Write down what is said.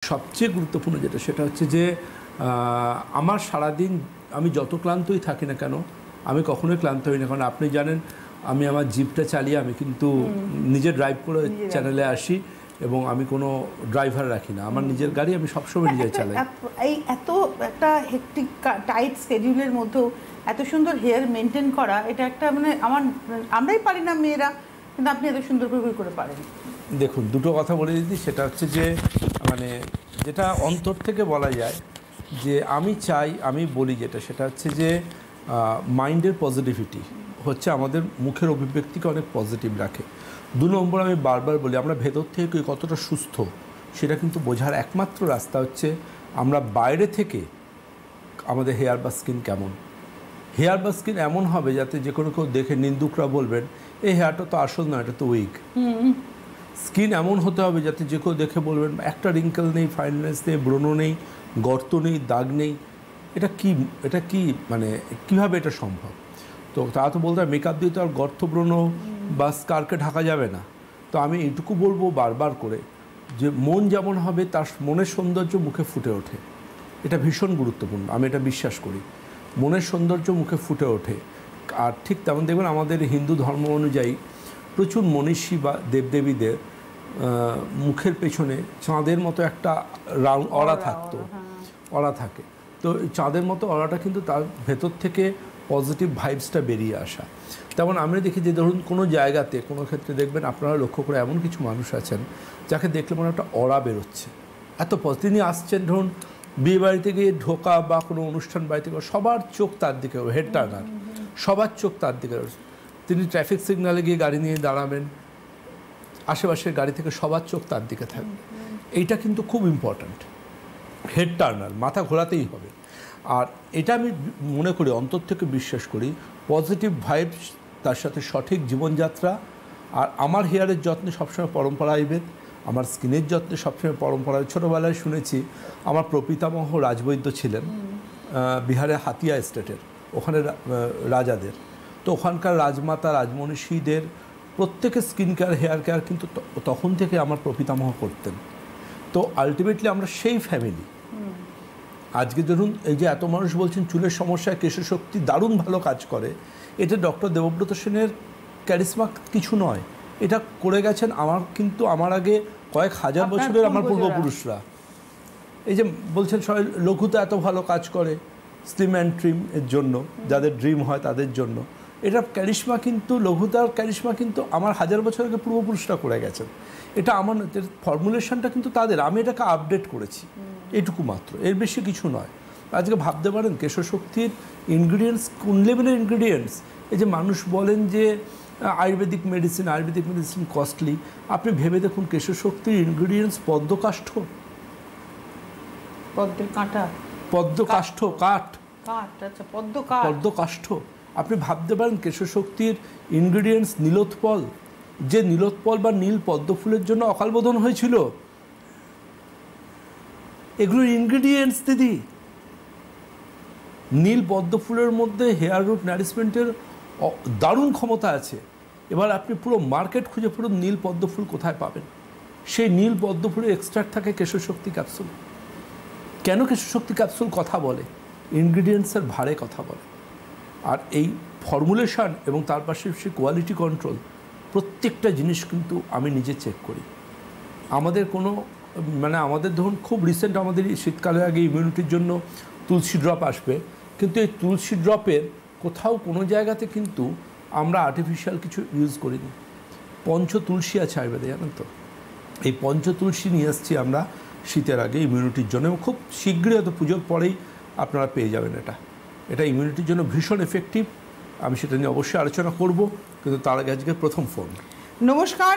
সবচেয়ে গুরুত্বপূর্ণ যেটা সেটা হচ্ছে যে আমার সারাদিন আমি যত ক্লান্তই থাকি না কেন আমি কখনোই ক্লান্ত হই না, কারণ আপনি জানেন আমি আমার জিপটা চালিয়ে আমি কিন্তু নিজে ড্রাইভ করে চ্যানেলে আসি এবং আমি কোনো ড্রাইভার রাখি না, আমার নিজের গাড়ি আমি সবসময় নিজে চালাই। এই এত একটা হেক্টিক টাইট স্কেডিউলের মধ্যেও এত সুন্দর হেয়ার মেনটেন করা, এটা একটা মানে আমরাই পারি না মেয়েরা, কিন্তু আপনি এত সুন্দর করে পারেন। দেখুন, দুটো কথা বলে দিচ্ছি, সেটা হচ্ছে যে মানে যেটা অন্তর থেকে বলা যায় যে আমি চাই, আমি বলি যেটা সেটা হচ্ছে যে মাইন্ডের পজিটিভিটি হচ্ছে আমাদের মুখের অভিব্যক্তিকে অনেক পজিটিভ রাখে। 2 নম্বর আমি বারবার বলি আমরা ভেতর থেকে কতটা সুস্থ সেটা কিন্তু বোঝার একমাত্র রাস্তা হচ্ছে আমরা বাইরে থেকে আমাদের হেয়ার বা স্কিন কেমন। হেয়ার বা স্কিন এমন হবে যাতে যে কোনো কেউ দেখে নিন্দুকরা বলবেন এই হেয়ারটা তো আসল না, এটা তো উইক। স্কিন এমন হতে হবে যাতে যে কেউ দেখে বলবেন একটা রিঙ্কেল নেই, ফাইননেস নেই, ব্রণ নেই, গর্ত নেই, দাগ নেই। এটা কি মানে কীভাবে এটা সম্ভব? তো তা তো বলতে হয় মেকআপ দিয়ে তো আর গর্ত, ব্রণ বা স্কারকে ঢাকা যাবে না। তো আমি এইটুকু বলবো বারবার করে যে মন যেমন হবে তার মনের সৌন্দর্য মুখে ফুটে ওঠে, এটা ভীষণ গুরুত্বপূর্ণ। আমি এটা বিশ্বাস করি, মনের সৌন্দর্য মুখে ফুটে ওঠে। আর ঠিক তেমন দেখবেন আমাদের হিন্দু ধর্ম অনুযায়ী প্রচুর মনীষী বা দেবদেবীদের মুখের পেছনে চাঁদের মতো একটা অরা থাকতো, অরা থাকে। তো চাঁদের মতো অরাটা কিন্তু তার ভেতর থেকে পজিটিভ ভাইবসটা বেরিয়ে আসা। তেমন আমরা দেখি যে ধরুন কোনো জায়গাতে কোনো ক্ষেত্রে দেখবেন আপনারা লক্ষ্য করে এমন কিছু মানুষ আছেন যাকে দেখলে মনে একটা অরা বেরোচ্ছে, এত তিনি আসছেন, ধরুন বিয়ে বাড়িতে গিয়ে ঢোকা বা কোনো অনুষ্ঠান বাড়িতে গিয়ে সবার চোখ তার দিকে, হেড টার্নার, সবার চোখ তার দিকে। তিনি ট্রাফিক সিগন্যালে গিয়ে গাড়ি নিয়ে দাঁড়াবেন, আশেপাশের গাড়ি থেকে সবার চোখ তার দিকে থাকবে। এইটা কিন্তু খুব ইম্পর্ট্যান্ট, হেড টার্নার, মাথা ঘোরাতেই হবে। আর এটা আমি মনে করি, অন্তর থেকে বিশ্বাস করি, পজিটিভ ভাইবস তার সাথে সঠিক জীবনযাত্রা। আর আমার হেয়ারের যত্নে সবসময় পরম্পরা আইবেদ, আমার স্কিনের যত্নে সবসময় পরম্পরা। ছোটোবেলায় শুনেছি আমার প্রপিতামহ রাজবৈদ্য ছিলেন বিহারের হাতিয়া স্টেটের, ওখানে রাজাদের। তো ওখানকার রাজমাতা রাজমনীষীদের প্রত্যেকের স্কিন কেয়ার, হেয়ার কেয়ার কিন্তু তখন থেকে আমার প্রপিতামহ করতেন। তো আলটিমেটলি আমরা সেই ফ্যামিলি। আজকে ধরুন এই যে এত মানুষ বলছেন চুলের সমস্যায় কেশশক্তি দারুণ ভালো কাজ করে, এটা ডক্টর দেবব্রত সেনের ক্যারিসমা কিছু নয়, এটা করে গেছেন আমার আগে কয়েক হাজার বছরের আমার পূর্বপুরুষরা। এই যে বলছেন সবাই লঘুতে এত ভালো কাজ করে স্লিম অ্যান্ড ট্রিম এর জন্য, যাদের ড্রিম হয় তাদের জন্য, এটা ক্যারিশমা কিন্তু লঘুতার ক্যারিশমা কিন্তু আমার হাজার বছর আগে পূর্বপুরুষরা করে গেছেন। এটা আমার ফর্মুলেশনটা কিন্তু তাদের, আমি এটাকে আপডেট করেছি, এইটুকু মাত্র, এর বেশি কিছু নয়। আজকে ভাবতে পারেন কেশশক্তির ইনগ্রিডিয়েন্টস কোন লেভেলের ইনগ্রিডিয়েন্টস। এই যে মানুষ বলেন যে আয়ুর্বেদিক মেডিসিন কস্টলি, আপনি ভেবে দেখুন কেশশক্তির ইনগ্রিডিয়েন্টস পদ্মকাষ্ঠ, পদ্মকাষ্ঠ। আপনি ভাবতে পারেন কেশশক্তির ইনগ্রিডিয়েন্টস নীলোৎপল, যে নীলোৎপল বা নীল পদ্ম ফুলের জন্য অকালবোধন হয়েছিল, এগুলোর ইনগ্রিডিয়েন্টস দিদি। নীল পদ্ম ফুলের মধ্যে হেয়ার রুট নারিশমেন্টের দারুণ ক্ষমতা আছে। এবার আপনি পুরো মার্কেট খুঁজে পুরো নীল পদ্ম ফুল কোথায় পাবেন? সেই নীল পদ্ম ফুলের এক্সট্রাক্ট থাকে কেশশক্তি ক্যাপসুল। কেন কেশশক্তি ক্যাপসুল কথা বলে? ইনগ্রিডিয়েন্টসের ভারে কথা বলে। আর এই ফর্মুলেশন এবং তার পাশাপাশি কোয়ালিটি কন্ট্রোল, প্রত্যেকটা জিনিস কিন্তু আমি নিজে চেক করি। আমাদের কোনো আমাদের ধরুন খুব রিসেন্ট আমাদের শীতকালের আগে ইমিউনিটির জন্য তুলসী ড্রপ আসবে, কিন্তু এই তুলসী ড্রপের কোথাও কোনো জায়গাতে কিন্তু আমরা আর্টিফিশিয়াল কিছু ইউজ করিনি। পঞ্চ তুলসী আছে আয়ুর্বেদে, জানেন তো? এই পঞ্চ তুলসী নিয়ে আসছি আমরা শীতের আগে ইমিউনিটির জন্য, এবং খুব শীঘ্রই হয়তো পুজোর পরেই আপনারা পেয়ে যাবেন। এটা ইমিউনিটির জন্য ভীষণ এফেক্টিভ। আমি সেটা নিয়ে অবশ্যই আলোচনা করব, কিন্তু তার আগে আজকে প্রথম ফোন। নমস্কার।